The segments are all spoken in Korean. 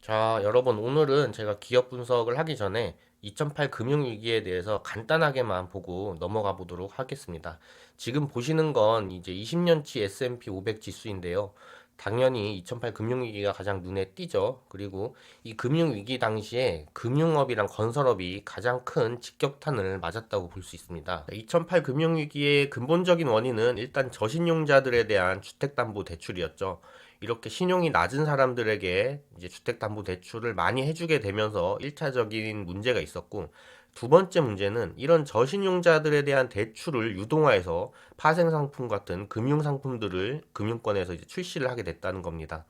자, 여러분, 오늘은 제가 기업 분석을 하기 전에 2008 금융위기에 대해서 간단하게만 보고 넘어가 보도록 하겠습니다. 지금 보시는 건 이제 20년치 S&P 500 지수인데요. 당연히 2008 금융위기가 가장 눈에 띄죠. 그리고 이 금융위기 당시에 금융업이랑 건설업이 가장 큰 직격탄을 맞았다고 볼 수 있습니다. 2008 금융위기의 근본적인 원인은 일단 저신용자들에 대한 주택담보대출이었죠. 이렇게 신용이 낮은 사람들에게 이제 주택담보대출을 많이 해주게 되면서 1차적인 문제가 있었고, 두 번째 문제는 이런 저신용자들에 대한 대출을 유동화해서 파생상품 같은 금융상품들을 금융권에서 이제 출시를 하게 됐다는 겁니다.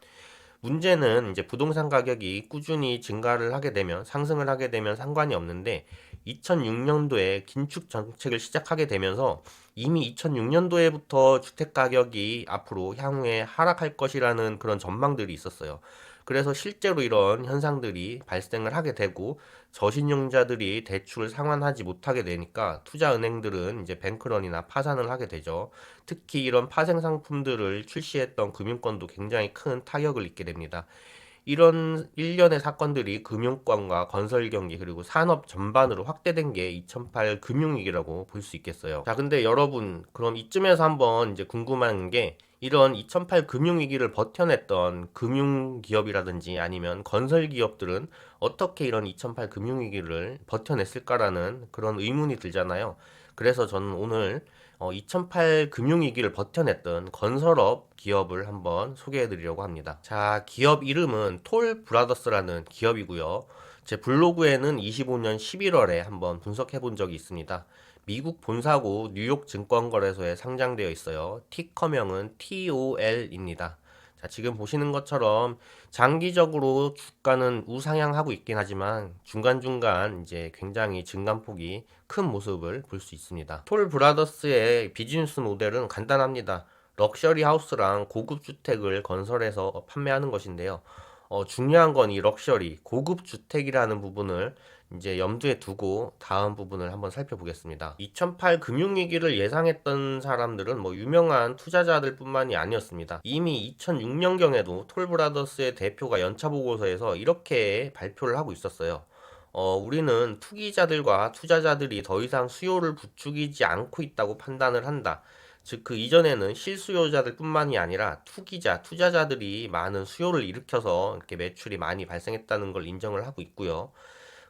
문제는 이제 부동산 가격이 꾸준히 증가를 하게 되면 상승을 하게 되면 상관이 없는데 2006년도에 긴축 정책을 시작하게 되면서 이미 2006년도에부터 주택 가격이 앞으로 향후에 하락할 것이라는 그런 전망들이 있었어요. 그래서 실제로 이런 현상들이 발생을 하게 되고 저신용자들이 대출을 상환하지 못하게 되니까 투자은행들은 이제 뱅크런이나 파산을 하게 되죠. 특히 이런 파생 상품들을 출시했던 금융권도 굉장히 큰 타격을 입게 됩니다. 이런 일련의 사건들이 금융권과 건설 경기 그리고 산업 전반으로 확대된 게 2008 금융위기라고 볼 수 있겠어요. 자, 근데 여러분, 그럼 이쯤에서 한번 이제 궁금한 게 이런 2008 금융위기를 버텨냈던 금융기업이라든지 아니면 건설기업들은 어떻게 이런 2008 금융위기를 버텨냈을까라는 그런 의문이 들잖아요. 그래서 저는 오늘 2008 금융위기를 버텨냈던 건설업 기업을 한번 소개해 드리려고 합니다. 자, 기업 이름은 톨 브라더스라는 기업이고요. 제 블로그에는 25년 11월에 한번 분석해 본 적이 있습니다. 미국 본사고 뉴욕 증권거래소에 상장되어 있어요. 티커명은 TOL입니다. 자, 지금 보시는 것처럼 장기적으로 주가는 우상향하고 있긴 하지만 중간중간 이제 굉장히 증감폭이 큰 모습을 볼 수 있습니다. 톨 브라더스의 비즈니스 모델은 간단합니다. 럭셔리 하우스랑 고급 주택을 건설해서 판매하는 것인데요. 중요한 건 이 럭셔리, 고급 주택이라는 부분을 이제 염두에 두고 다음 부분을 한번 살펴보겠습니다. 2008 금융위기를 예상했던 사람들은 뭐 유명한 투자자들 뿐만이 아니었습니다. 이미 2006년경에도 톨브라더스의 대표가 연차보고서에서 이렇게 발표를 하고 있었어요. 우리는 투기자들과 투자자들이 더 이상 수요를 부추기지 않고 있다고 판단을 한다. 즉, 그 이전에는 실수요자들 뿐만이 아니라 투기자, 투자자들이 많은 수요를 일으켜서 이렇게 매출이 많이 발생했다는 걸 인정을 하고 있고요.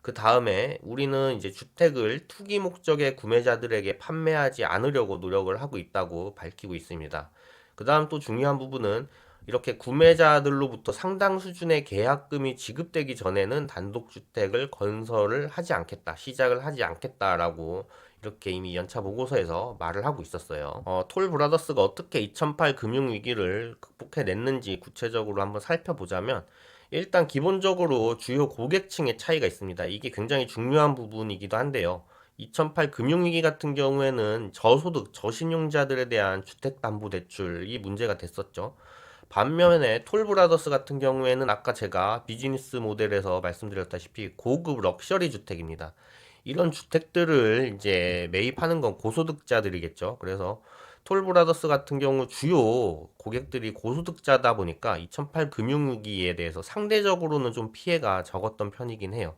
그 다음에 우리는 이제 주택을 투기 목적의 구매자들에게 판매하지 않으려고 노력을 하고 있다고 밝히고 있습니다. 그 다음 또 중요한 부분은 이렇게 구매자들로부터 상당 수준의 계약금이 지급되기 전에는 단독주택을 건설을 하지 않겠다, 시작을 하지 않겠다라고 이렇게 이미 연차 보고서에서 말을 하고 있었어요. 톨 브라더스가 어떻게 2008 금융위기를 극복해냈는지 구체적으로 한번 살펴보자면 일단 기본적으로 주요 고객층의 차이가 있습니다. 이게 굉장히 중요한 부분이기도 한데요. 2008 금융위기 같은 경우에는 저소득, 저신용자들에 대한 주택담보대출이 문제가 됐었죠. 반면에 톨브라더스 같은 경우에는 아까 제가 비즈니스 모델에서 말씀드렸다시피 고급 럭셔리 주택입니다. 이런 주택들을 이제 매입하는 건 고소득자들이겠죠. 그래서 톨브라더스 같은 경우 주요 고객들이 고소득자다 보니까 2008 금융위기에 대해서 상대적으로는 좀 피해가 적었던 편이긴 해요.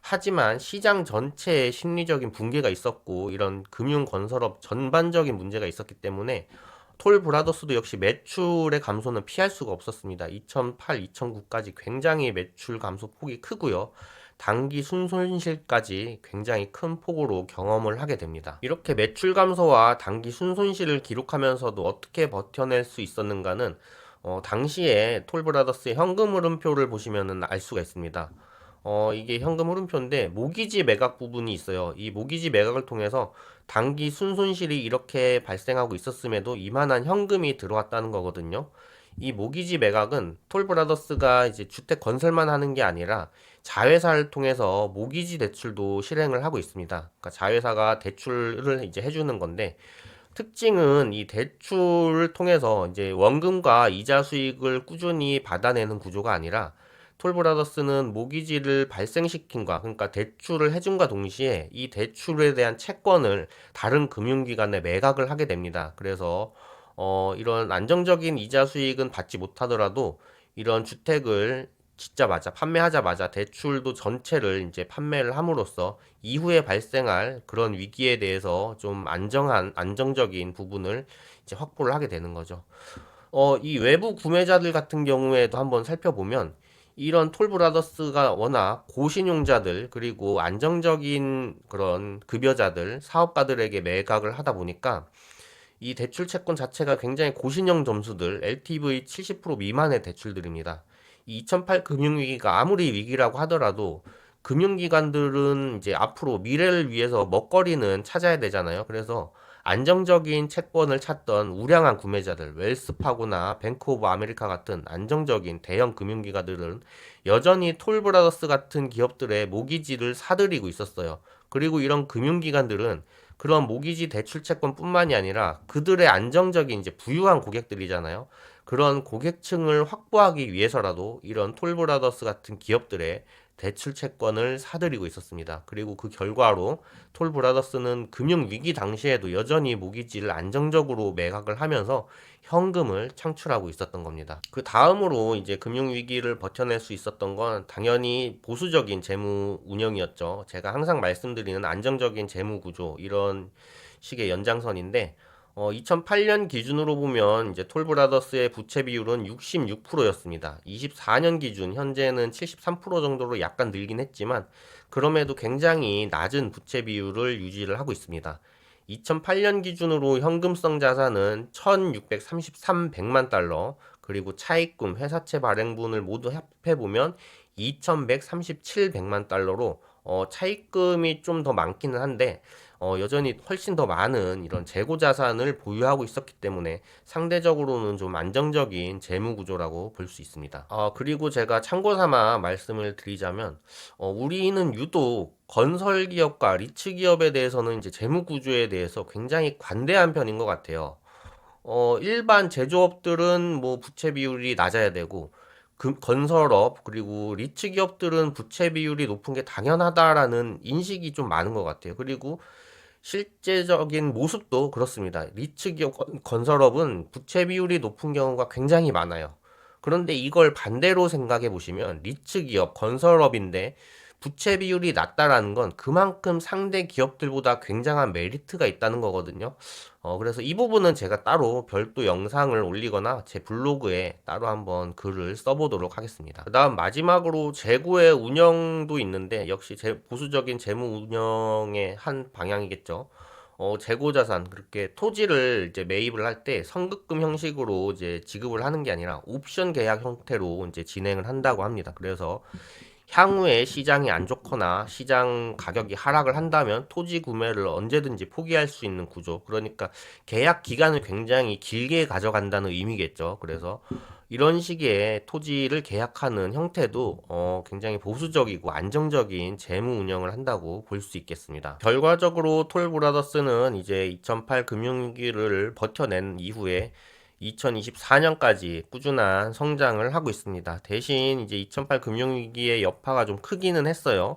하지만 시장 전체에 심리적인 붕괴가 있었고 이런 금융 건설업 전반적인 문제가 있었기 때문에 톨 브라더스도 역시 매출의 감소는 피할 수가 없었습니다. 2008, 2009까지 굉장히 매출 감소 폭이 크고요. 단기 순손실까지 굉장히 큰 폭으로 경험을 하게 됩니다. 이렇게 매출 감소와 단기 순손실을 기록하면서도 어떻게 버텨낼 수 있었는가는 당시에 톨브라더스의 현금 흐름표를 보시면 알 수가 있습니다. 이게 현금 흐름표인데 모기지 매각 부분이 있어요. 이 모기지 매각을 통해서 단기 순손실이 이렇게 발생하고 있었음에도 이만한 현금이 들어왔다는 거거든요. 이 모기지 매각은 톨브라더스가 이제 주택 건설만 하는 게 아니라 자회사를 통해서 모기지 대출도 실행을 하고 있습니다. 그러니까 자회사가 대출을 이제 해주는 건데 특징은 이 대출을 통해서 이제 원금과 이자 수익을 꾸준히 받아내는 구조가 아니라 톨브라더스는 모기지를 발생시킨과 그러니까 대출을 해준과 동시에 이 대출에 대한 채권을 다른 금융기관에 매각을 하게 됩니다. 그래서 이런 안정적인 이자 수익은 받지 못하더라도 이런 주택을 짓자마자 판매하자마자 대출도 전체를 이제 판매를 함으로써 이후에 발생할 그런 위기에 대해서 좀 안정적인 부분을 이제 확보를 하게 되는 거죠. 이 외부 구매자들 같은 경우에도 한번 살펴보면 이런 톨브라더스가 워낙 고신용자들 그리고 안정적인 그런 급여자들 사업가들에게 매각을 하다 보니까 이 대출 채권 자체가 굉장히 고신용 점수들 LTV 70% 미만의 대출들입니다. 이 2008 금융위기가 아무리 위기라고 하더라도 금융기관들은 이제 앞으로 미래를 위해서 먹거리는 찾아야 되잖아요. 그래서 안정적인 채권을 찾던 우량한 구매자들, 웰스파고나 뱅크 오브 아메리카 같은 안정적인 대형 금융기관들은 여전히 톨브라더스 같은 기업들의 모기지를 사들이고 있었어요. 그리고 이런 금융기관들은 그런 모기지 대출 채권뿐만이 아니라 그들의 안정적인 이제 부유한 고객들이잖아요. 그런 고객층을 확보하기 위해서라도 이런 톨브라더스 같은 기업들의 대출 채권을 사들이고 있었습니다. 그리고 그 결과로 톨브라더스는 금융위기 당시에도 여전히 모기지를 안정적으로 매각을 하면서 현금을 창출하고 있었던 겁니다. 그 다음으로 이제 금융위기를 버텨낼 수 있었던 건 당연히 보수적인 재무 운영이었죠. 제가 항상 말씀드리는 안정적인 재무 구조, 이런 식의 연장선인데, 2008년 기준으로 보면 이제 톨브라더스의 부채 비율은 66%였습니다. 24년 기준 현재는 73% 정도로 약간 늘긴 했지만 그럼에도 굉장히 낮은 부채 비율을 유지를 하고 있습니다. 2008년 기준으로 현금성 자산은 1,633백만 달러, 그리고 차입금, 회사채 발행분을 모두 합해보면 2,137백만 달러로 차입금이 좀 더 많기는 한데 여전히 훨씬 더 많은 이런 재고 자산을 보유하고 있었기 때문에 상대적으로는 좀 안정적인 재무 구조라고 볼 수 있습니다. 그리고 제가 참고 삼아 말씀을 드리자면 우리는 유독 건설 기업과 리츠 기업에 대해서는 이제 재무 구조에 대해서 굉장히 관대한 편인 것 같아요. 일반 제조업들은 뭐 부채 비율이 낮아야 되고 건설업 그리고 리츠 기업들은 부채 비율이 높은 게 당연하다라는 인식이 좀 많은 것 같아요. 그리고 실제적인 모습도 그렇습니다. 리츠 기업 건설업은 부채 비율이 높은 경우가 굉장히 많아요. 그런데 이걸 반대로 생각해 보시면 리츠 기업 건설업인데 부채 비율이 낮다라는 건 그만큼 상대 기업들보다 굉장한 메리트가 있다는 거거든요. 그래서 이 부분은 제가 따로 별도 영상을 올리거나 제 블로그에 따로 한번 글을 써보도록 하겠습니다. 그 다음 마지막으로 재고의 운영도 있는데 역시 보수적인 재무 운영의 한 방향이겠죠. 재고 자산, 그렇게 토지를 이제 매입을 할 때 선급금 형식으로 이제 지급을 하는 게 아니라 옵션 계약 형태로 이제 진행을 한다고 합니다. 그래서 향후에 시장이 안 좋거나 시장 가격이 하락을 한다면 토지 구매를 언제든지 포기할 수 있는 구조. 그러니까 계약 기간을 굉장히 길게 가져간다는 의미겠죠. 그래서 이런 식의 토지를 계약하는 형태도 굉장히 보수적이고 안정적인 재무 운영을 한다고 볼 수 있겠습니다. 결과적으로 톨브라더스는 이제 2008 금융위기를 버텨낸 이후에 2024년까지 꾸준한 성장을 하고 있습니다. 대신 이제 2008 금융위기의 여파가 좀 크기는 했어요.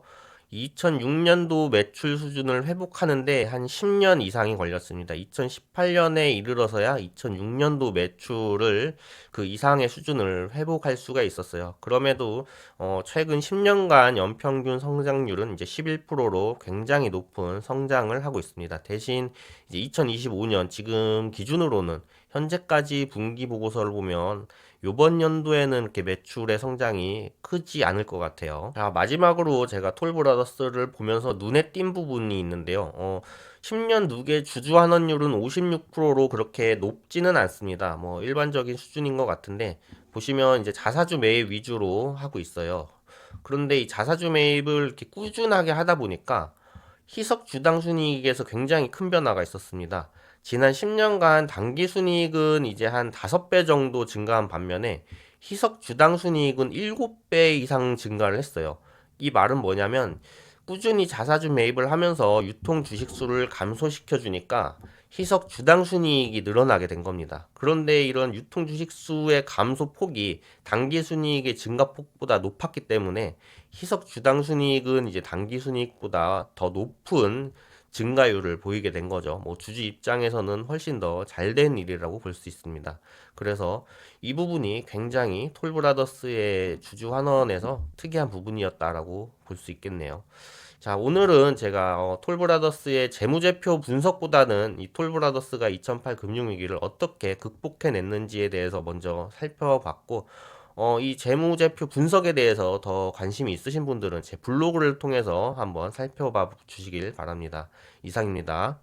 2006년도 매출 수준을 회복하는데 한 10년 이상이 걸렸습니다. 2018년에 이르러서야 2006년도 매출을 그 이상의 수준을 회복할 수가 있었어요. 그럼에도 최근 10년간 연평균 성장률은 이제 11%로 굉장히 높은 성장을 하고 있습니다. 대신 이제 2025년 지금 기준으로는 현재까지 분기 보고서를 보면 요번 연도에는 이렇게 매출의 성장이 크지 않을 것 같아요. 자, 마지막으로 제가 톨브라더스를 보면서 눈에 띈 부분이 있는데요. 10년 누계 주주 환원율은 56%로 그렇게 높지는 않습니다. 뭐 일반적인 수준인 것 같은데 보시면 이제 자사주 매입 위주로 하고 있어요. 그런데 이 자사주 매입을 이렇게 꾸준하게 하다 보니까 희석 주당 순이익에서 굉장히 큰 변화가 있었습니다. 지난 10년간 당기 순이익은 이제 한 5배 정도 증가한 반면에 희석 주당 순이익은 7배 이상 증가를 했어요. 이 말은 뭐냐면 꾸준히 자사주 매입을 하면서 유통 주식 수를 감소시켜 주니까 희석 주당 순이익이 늘어나게 된 겁니다. 그런데 이런 유통 주식 수의 감소 폭이 당기 순이익의 증가 폭보다 높았기 때문에 희석 주당 순이익은 이제 당기 순이익보다 더 높은 증가율을 보이게 된 거죠. 뭐 주주 입장에서는 훨씬 더 잘된 일이라고 볼 수 있습니다. 그래서 이 부분이 굉장히 톨브라더스의 주주 환원에서 특이한 부분이었다라고 볼 수 있겠네요. 자, 오늘은 제가 톨브라더스의 재무제표 분석보다는 이 톨브라더스가 2008 금융위기를 어떻게 극복해냈는지에 대해서 먼저 살펴봤고, 이 재무제표 분석에 대해서 더 관심이 있으신 분들은 제 블로그를 통해서 한번 살펴봐 주시길 바랍니다. 이상입니다.